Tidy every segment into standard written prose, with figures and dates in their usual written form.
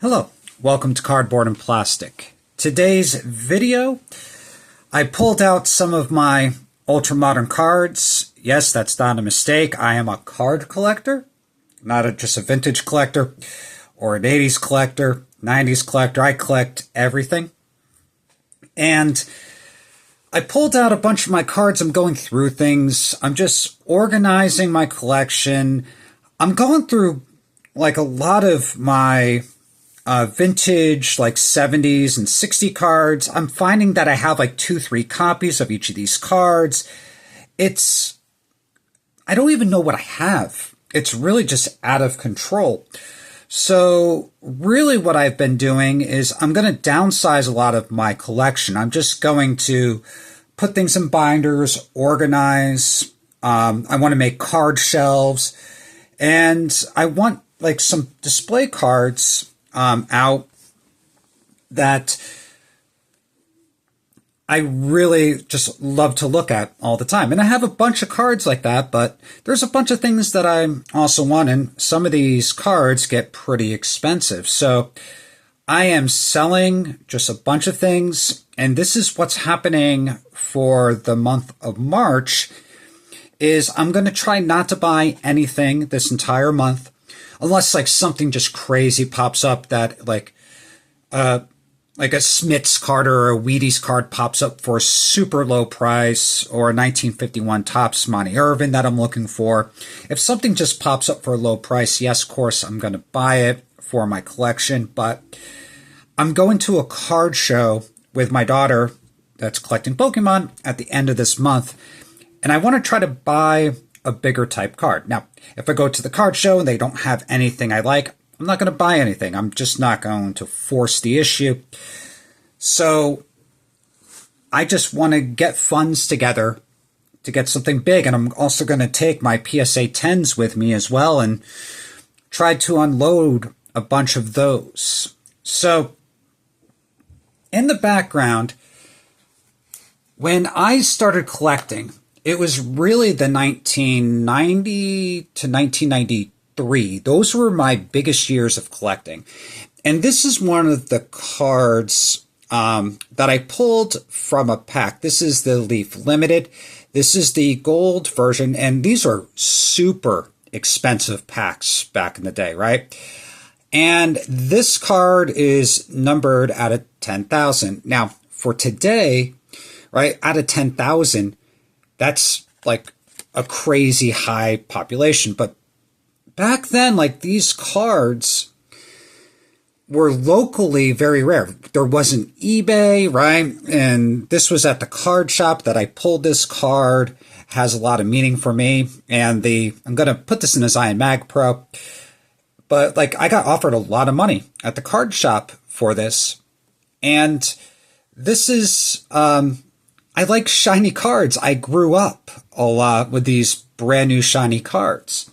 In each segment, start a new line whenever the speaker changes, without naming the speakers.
Hello, welcome to Cardboard and Plastic. Today's video, I pulled out some of my ultra-modern cards. Yes, that's not a mistake. I am a card collector, not just a vintage collector or an 80s collector, 90s collector. I collect everything. And I pulled out a bunch of my cards. I'm going through things. I'm just organizing my collection. I'm going through like a lot of my vintage like 70s and 60 cards. I'm finding that I have like 2-3 copies of each of these cards. I don't even know what I have. It's really just out of control. So really what I've been doing is I'm going to downsize a lot of my collection. I'm just going to put things in binders, organize. I want to make card shelves, and I want like some display cards out that I really just love to look at all the time. And I have a bunch of cards like that, but there's a bunch of things that I also want, and some of these cards get pretty expensive. So I am selling just a bunch of things, and this is what's happening for the month of March, is I'm going to try not to buy anything this entire month, unless like something just crazy pops up that like a Smith's card or a Wheaties card pops up for a super low price, or a 1951 Topps Monty Irvin that I'm looking for. If something just pops up for a low price, yes, of course, I'm going to buy it for my collection. But I'm going to a card show with my daughter that's collecting Pokemon at the end of this month, and I want to try to buy a bigger type card. Now, if I go to the card show and they don't have anything I like, I'm not going to buy anything. I'm just not going to force the issue. So I just want to get funds together to get something big. And I'm also going to take my PSA 10s with me as well and try to unload a bunch of those. So in the background, when I started collecting, it was really the 1990 to 1993. Those were my biggest years of collecting. And this is one of the cards that I pulled from a pack. This is the Leaf Limited. This is the gold version. And these are super expensive packs back in the day, right? And this card is numbered out of 10,000. Now, for today, right, out of 10,000, that's like a crazy high population. But back then, like, these cards were locally very rare. There wasn't eBay, right? And this was at the card shop that I pulled this card. Has a lot of meaning for me. And I'm going to put this in a Zion Mag Pro. But like, I got offered a lot of money at the card shop for this. And this is, I like shiny cards. I grew up a lot with these brand new shiny cards.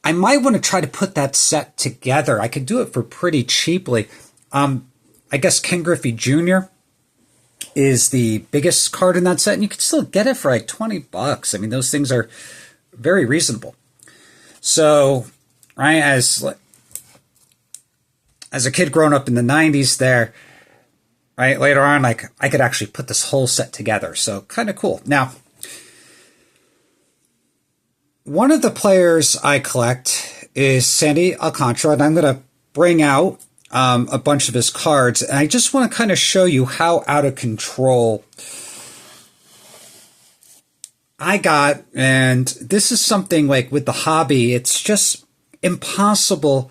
I might want to try to put that set together. I could do it for pretty cheaply. I guess Ken Griffey Jr. is the biggest card in that set, and you can still get it for like $20. I mean, those things are very reasonable. So, right, as a kid growing up in the 90s there, right, later on, like, I could actually put this whole set together. So kind of cool. Now, one of the players I collect is Sandy Alcantara, and I'm going to bring out a bunch of his cards. And I just want to kind of show you how out of control I got. And this is something like with the hobby, it's just impossible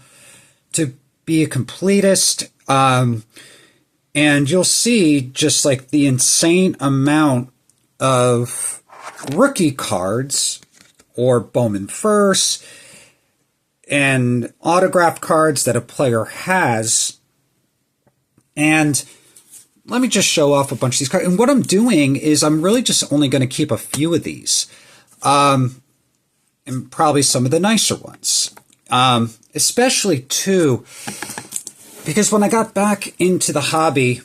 to be a completist. And you'll see just like the insane amount of rookie cards or Bowman First and autograph cards that a player has. And let me just show off a bunch of these cards. And what I'm doing is I'm really just only going to keep a few of these. And probably some of the nicer ones. Especially too, because when I got back into the hobby,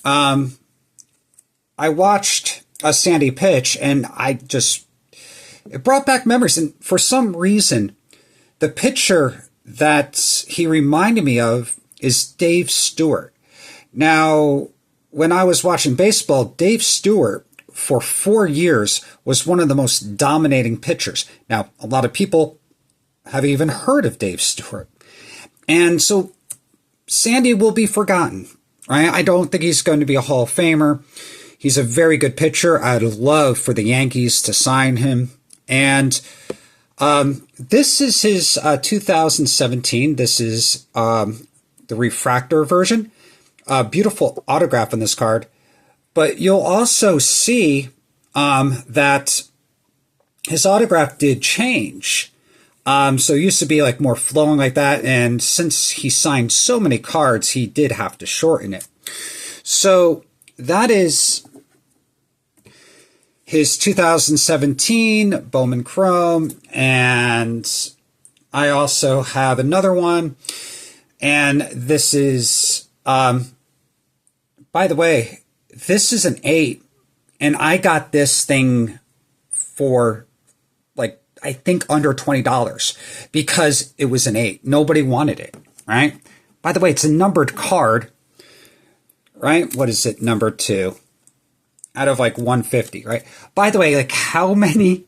I watched Sandy pitch, and it brought back memories. And for some reason, the pitcher that he reminded me of is Dave Stewart. Now, when I was watching baseball, Dave Stewart for 4 years was one of the most dominating pitchers. Now, a lot of people have even heard of Dave Stewart. And so Sandy will be forgotten, right? I don't think he's going to be a Hall of Famer. He's a very good pitcher. I'd love for the Yankees to sign him. And this is his 2017. This is the refractor version. Beautiful autograph on this card. But you'll also see that his autograph did change. So it used to be like more flowing like that. And since he signed so many cards, he did have to shorten it. So that is his 2017 Bowman Chrome. And I also have another one. And this is, by the way, this is an 8. And I got this thing for like, I think under $20 because it was an 8. Nobody wanted it, right? By the way, it's a numbered card, right? What is it? Number 2 out of like 150, right? By the way, like how many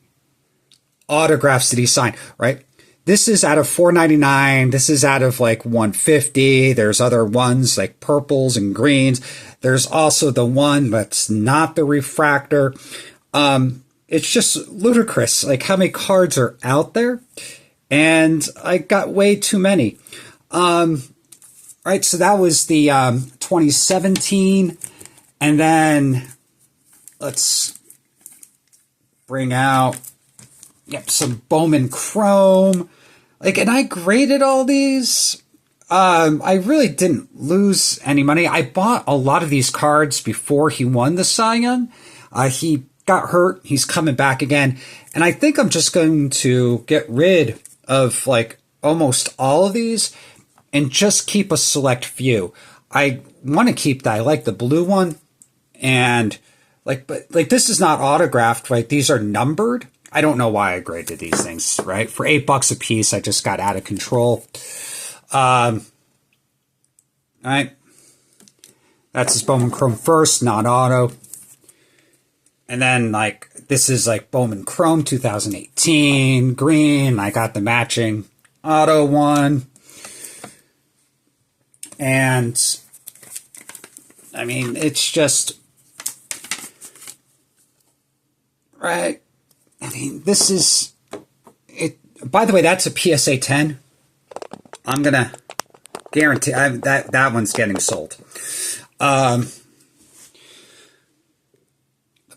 autographs did he sign, right? This is out of 499. This is out of like 150. There's other ones like purples and greens. There's also the one that's not the refractor. It's just ludicrous, like how many cards are out there. And I got way too many. Right, so that was the 2017. And then let's bring out some Bowman Chrome. Like, and I graded all these. I really didn't lose any money. I bought a lot of these cards before he won the Cy Young. He got hurt. He's coming back again. And I think I'm just going to get rid of like almost all of these and just keep a select few. I want to keep that. I like the blue one. And like, but like this is not autographed, right? These are numbered. I don't know why I graded these things, right? For $8 a piece, I just got out of control. All right. That's his Bowman Chrome first, not auto. And then like, this is like Bowman Chrome 2018, green. I got the matching auto one. And I mean, it's just, right. I mean, this is it. By the way, that's a PSA 10. I'm going to guarantee that one's getting sold.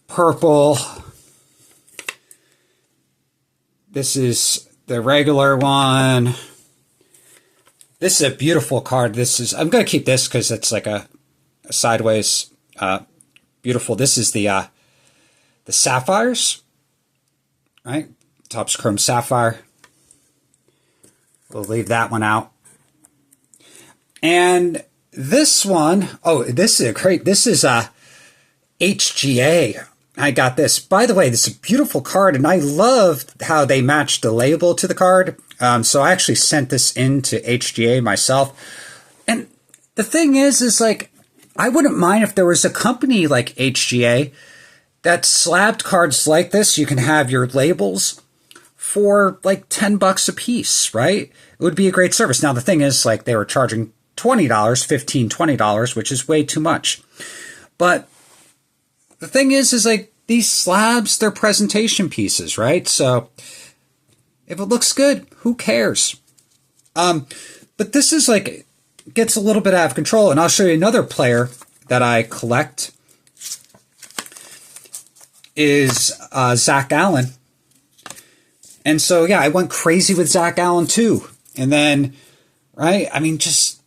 Purple. This is the regular one. This is a beautiful card. I'm going to keep this because it's like a sideways, beautiful. This is the sapphires, right? Topps Chrome Sapphire. We'll leave that one out. And this one, this is great. This is a HGA. I got this. By the way, this is a beautiful card, and I love how they matched the label to the card. So I actually sent this into HGA myself. And the thing is like, I wouldn't mind if there was a company like HGA that slabbed cards like this. You can have your labels for like $10 a piece, right? It would be a great service. Now, the thing is, like, they were charging $20, $15, $20, which is way too much. But the thing is like, these slabs, they're presentation pieces, right? So if it looks good, who cares? But this is like, gets a little bit out of control. And I'll show you another player that I collect is Zach Allen. And so, yeah, I went crazy with Zach Allen too. And then, right, I mean, just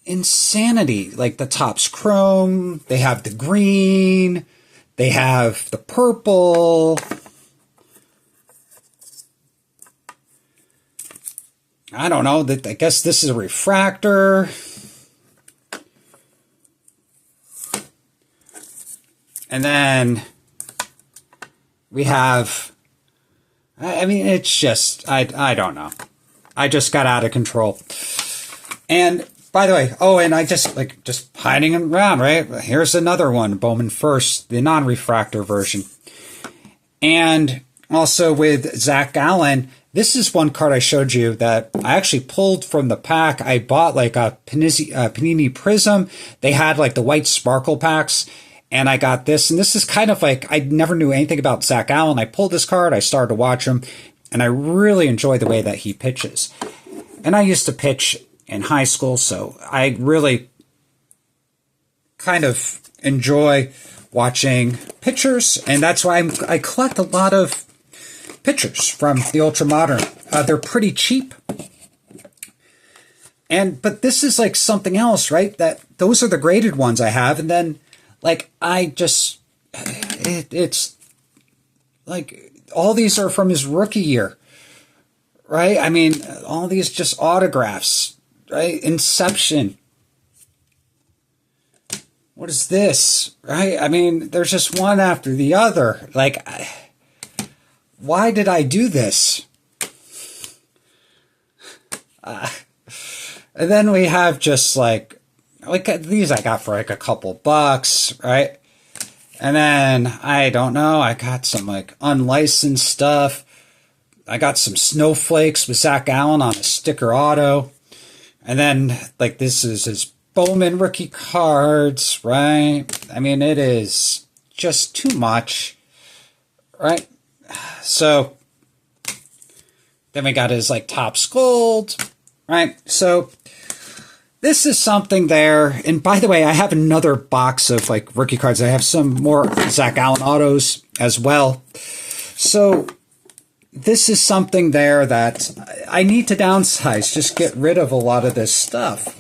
insanity. Like the Topps Chrome, they have the green, they have the purple. I don't know, I guess this is a refractor. And then we have, I mean, it's just, I don't know. I just got out of control. And by the way, oh, and I just hiding around, right? Here's another one, Bowman First, the non-refractor version. And also with Zach Gallen, this is one card I showed you that I actually pulled from the pack. I bought like a Panini Prism. They had like the white sparkle packs, and I got this. And this is kind of like, I never knew anything about Zach Gallen. I pulled this card, I started to watch him, and I really enjoy the way that he pitches. And I used to pitch in high school, so I really kind of enjoy watching pitchers, and that's why I collect a lot of pitchers from the Ultra Modern. They're pretty cheap, but this is like something else, right? That those are the graded ones I have, and then like it's like all these are from his rookie year, right? I mean, all these just autographs, right? Inception. What is this, right? I mean, there's just one after the other. Like, why did I do this? And then we have just like these I got for like a couple bucks, right? And then, I don't know, I got some like unlicensed stuff. I got some snowflakes with Zach Gallen on a sticker auto. And then, like, this is his Bowman rookie cards, right? I mean, it is just too much, right? So, then we got his, like, Topps Gold, right? So, this is something there. And by the way, I have another box of, like, rookie cards. I have some more Zach Gallen autos as well. So, this is something there that I need to downsize, just get rid of a lot of this stuff.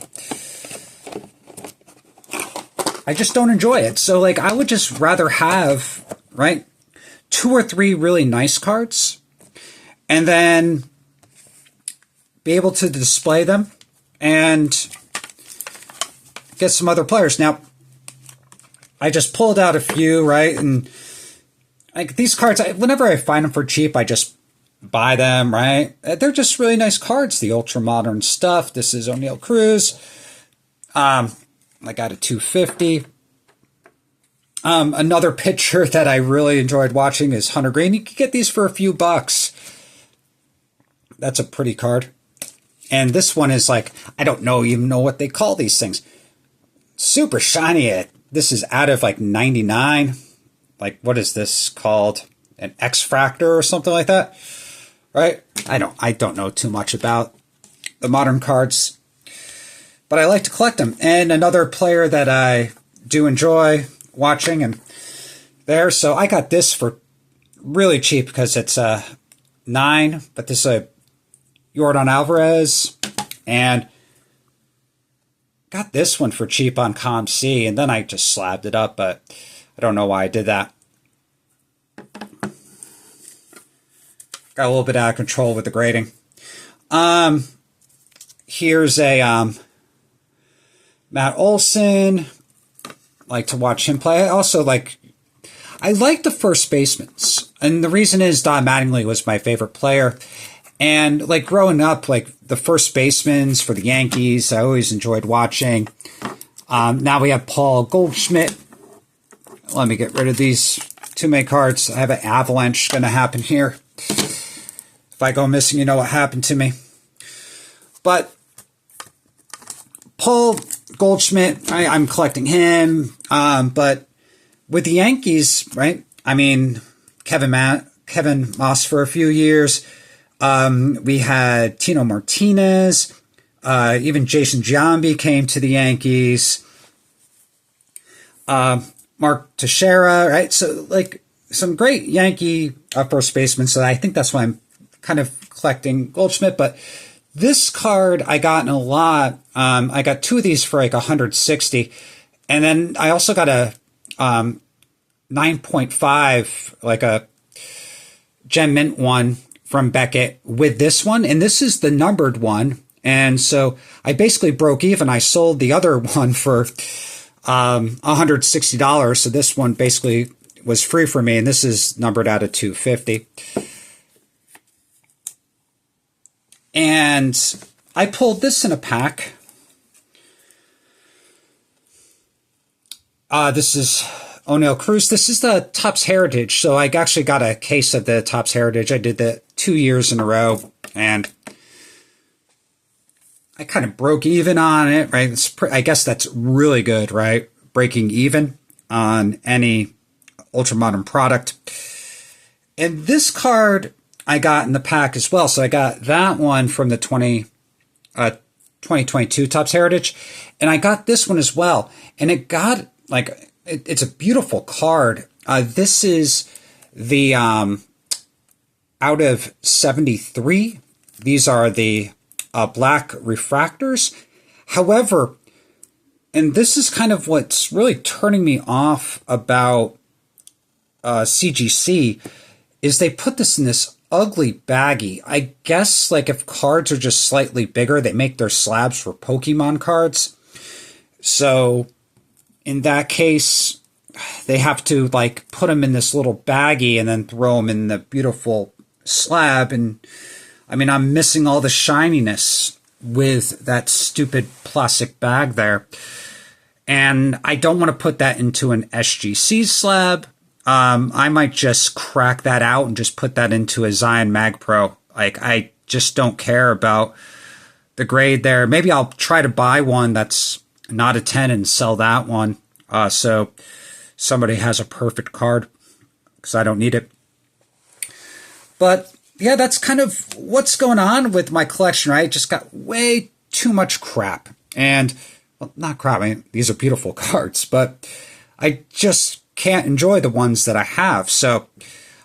I just don't enjoy it. So, like, I would just rather have, right, 2 or 3 really nice cards and then be able to display them and get some other players. Now, I just pulled out a few, right, and like these cards, whenever I find them for cheap, I just buy them, right? They're just really nice cards, the Ultra Modern stuff. This is O'Neal Cruz. I got a 250. Another pitcher that I really enjoyed watching is Hunter Green. You can get these for a few bucks. That's a pretty card. And this one is like, I don't even know what they call these things. Super shiny. This is out of like 99. Like, what is this called? An X-Fractor or something like that, right? I don't know too much about the modern cards, but I like to collect them. And another player that I do enjoy watching and there, so I got this for really cheap because it's a 9, but this is a Yordan Alvarez, and got this one for cheap on ComC, and then I just slabbed it up, but I don't know why I did that. Got a little bit out of control with the grading. Here's a Matt Olson. Like to watch him play. I like the first basemen. And the reason is Don Mattingly was my favorite player. And like growing up, like the first basemen for the Yankees, I always enjoyed watching. Now we have Paul Goldschmidt. Let me get rid of these too many cards. I have an avalanche going to happen here. If I go missing, you know what happened to me. But Paul Goldschmidt, I'm collecting him. But with the Yankees, right? I mean, Kevin Moss for a few years. We had Tino Martinez. Even Jason Giambi came to the Yankees. Mark Teixeira, right? So, like, some great Yankee first basemen. So I think that's why I'm kind of collecting Goldschmidt. But this card I got in a lot. I got 2 of these for like 160. And then I also got a 9.5, like a Gem Mint one from Beckett with this one. And this is the numbered one. And so I basically broke even. I sold the other one for $160. So this one basically was free for me. And this is numbered out of 250. And I pulled this in a pack. This is O'Neill Cruz. This is the Topps Heritage. So I actually got a case of the Topps Heritage. I did that 2 years in a row, and I kind of broke even on it, right? I guess that's really good, right? Breaking even on any ultramodern product. And this card I got in the pack as well. So I got that one from the 2022 Topps Heritage, and I got this one as well. And it got, like, it's a beautiful card. This is the out of 73. These are the black refractors. However, and this is kind of what's really turning me off about CGC, is they put this in this ugly baggie. I guess, like, if cards are just slightly bigger, they make their slabs for Pokemon cards. So in that case, they have to, like, put them in this little baggie and then throw them in the beautiful slab. And I mean, I'm missing all the shininess with that stupid plastic bag there. And I don't want to put that into an SGC slab. I might just crack that out and just put that into a Zion Mag Pro. Like, I just don't care about the grade there. Maybe I'll try to buy one that's not a 10 and sell that one. So somebody has a perfect card, because I don't need it. But yeah, that's kind of what's going on with my collection, right? Just got way too much crap. And, well, not crap. I mean, these are beautiful cards, but I just can't enjoy the ones that I have. So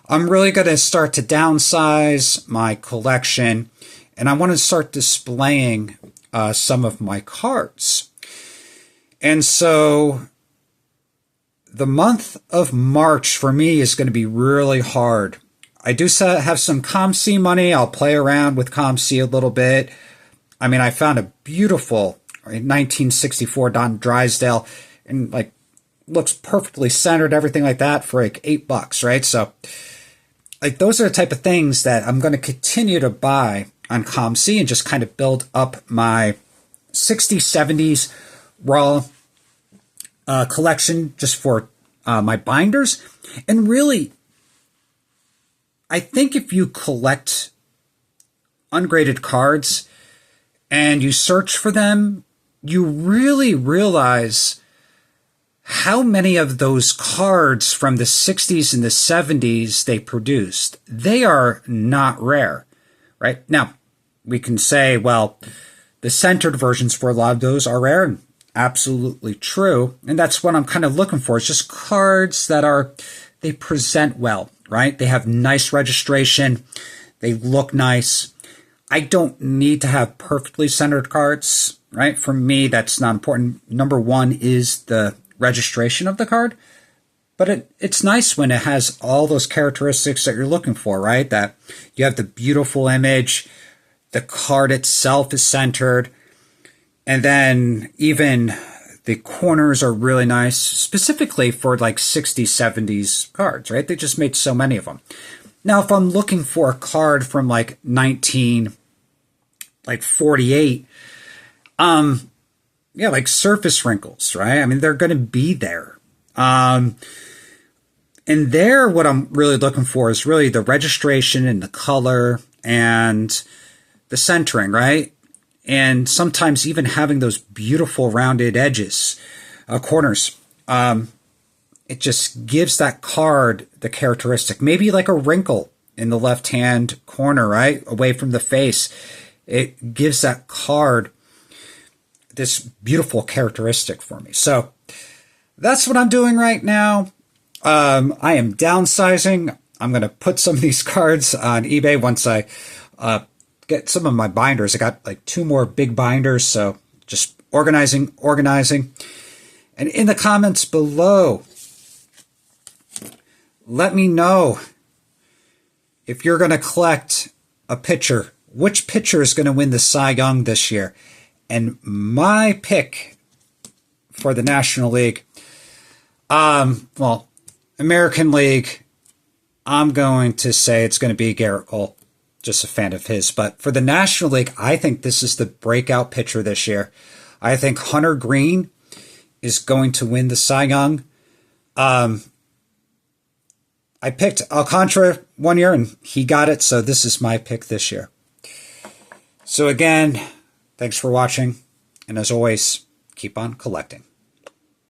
I'm really going to start to downsize my collection, and I want to start displaying some of my cards. And so the month of March for me is going to be really hard. I do have some COMC money. I'll play around with COMC a little bit. I mean, I found a beautiful 1964 Don Drysdale, and, like, looks perfectly centered, everything like that, for like $8, right? So, like, those are the type of things that I'm going to continue to buy on COMC and just kind of build up my 60s, 70s raw collection just for my binders. And really, I think if you collect ungraded cards and you search for them, you really realize how many of those cards from the 60s and the 70s they produced. They are not rare, right? Now, we can say, well, the centered versions for a lot of those are rare, and absolutely true. And that's what I'm kind of looking for. It's just cards that they present well, right? They have nice registration. They look nice. I don't need to have perfectly centered cards, right? For me, that's not important. Number one is the registration of the card, but it's nice when it has all those characteristics that you're looking for, right? That you have the beautiful image, the card itself is centered, and then even the corners are really nice, specifically for like 60s, 70s cards, right? They just made so many of them. Now, if I'm looking for a card from like 1948, yeah, like surface wrinkles, right? I mean, they're going to be there. And there, what I'm really looking for is really the registration and the color and the centering, right? And sometimes even having those beautiful rounded edges, corners. It just gives that card the characteristic. Maybe like a wrinkle in the left-hand corner, right? Away from the face. It gives that card this beautiful characteristic for me. So that's what I'm doing right now. I am downsizing. I'm going to put some of these cards on eBay once I get some of my binders. I got like 2 more big binders, so just organizing. And in the comments below, let me know if you're going to collect a pitcher. Which pitcher is going to win the Cy Young this year? And my pick for the National League, American League, I'm going to say it's going to be Garrett Cole. just a fan of his. But for the National League, I think this is the breakout pitcher this year. I think Hunter Green is going to win the Cy Young. I picked Alcantara one year, and he got it, so this is my pick this year. So again, thanks for watching, and as always, keep on collecting.